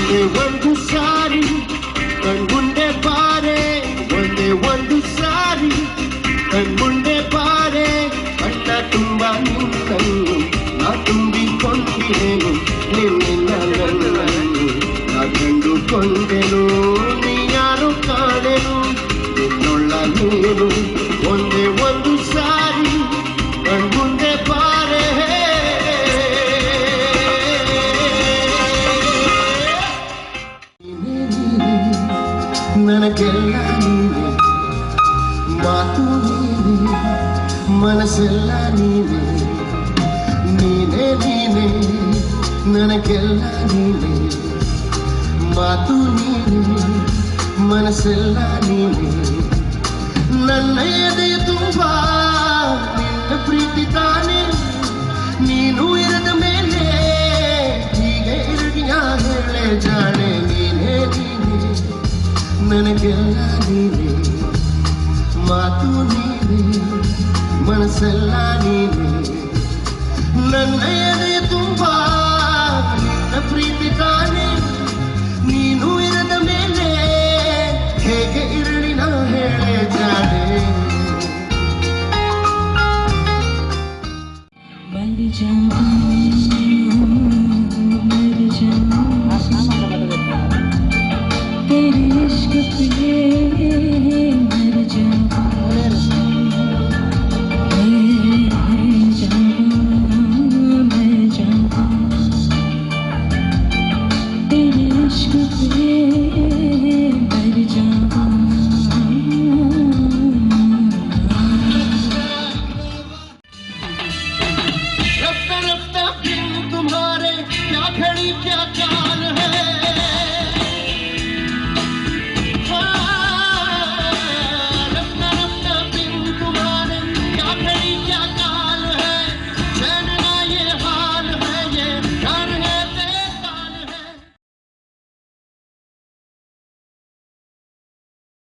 ಒಂದೇ ಒಂದು ಸಾರಿ ಕಣ್ಮುಂದೆ ಬಾರೆ, ಒಂದೇ ಒಂದು ಸಾರಿ ಕಣ್ಮುಂದೆ ಬಾರೆ. ಕಣ್ಣ ತುಂಬ ನಿನ್ನನ್ನು ನಾ ತುಂಬಿಕೊಂಡಿರೇನು, ನಿನ್ನ ನನ್ನನ್ನು ನಾ ಕಂಡುಕೊಂಡೆನು. ನೀ ಯಾರು ಕಾಣೆನು ನಿನ್ನೊಳ್ಳ ನೀನು, ಒಂದೇ ಒಂದು ಸಾರಿ ಕಣ್ಮುಂದೆ ಬಾರೆ. ನನಗೆಲ್ಲ ನೀನೆ, ಮಾತು ನೀನೆ, ಮನಸ್ಸೆಲ್ಲ ನೀನೆ, ನೀನೆ ನೀನೆ, ನನಗೆಲ್ಲ ನೀನೆ, ಮಾತು ನೀನೆ, ಮನಸ್ಸೆಲ್ಲ ನೀನೆ. ನನ್ನ ಎದೆಯ ತುಂಬ ನಿನ್ನ ಪ್ರೀತಿ ತಾನೆ, ನೀನು ಇರದ ಮೇಲೆ ಹೀಗೆ ಇರಲಿಯ ಹೇಳೆ ಜಾಣೆ. ನೀನೇ ನೀನೆ, ನನಗೆಲ್ಲ ನೀನೆ, ಮಾತು ನೀನೆ, ಮನಸ್ಸೆಲ್ಲ ನೀನೆ. ನನ್ನ ಎದೆಯ ತುಂಬ ನಿನ್ನ ಪ್ರೀತಿ ತಾನೆ, ನೀನು ಇರದ ಮೇಲೆ ಹೇಗೆ ಇರಲಿ ನಾ ಹೇಳೆ ಜಾಣೆ. तेरे इश्क पे मर जाऊं, मैं जाऊं, तेरे इश्क पे मर जाऊं. रफ्ता रफ्ता फिर तुम्हारे क्या घड़ी क्या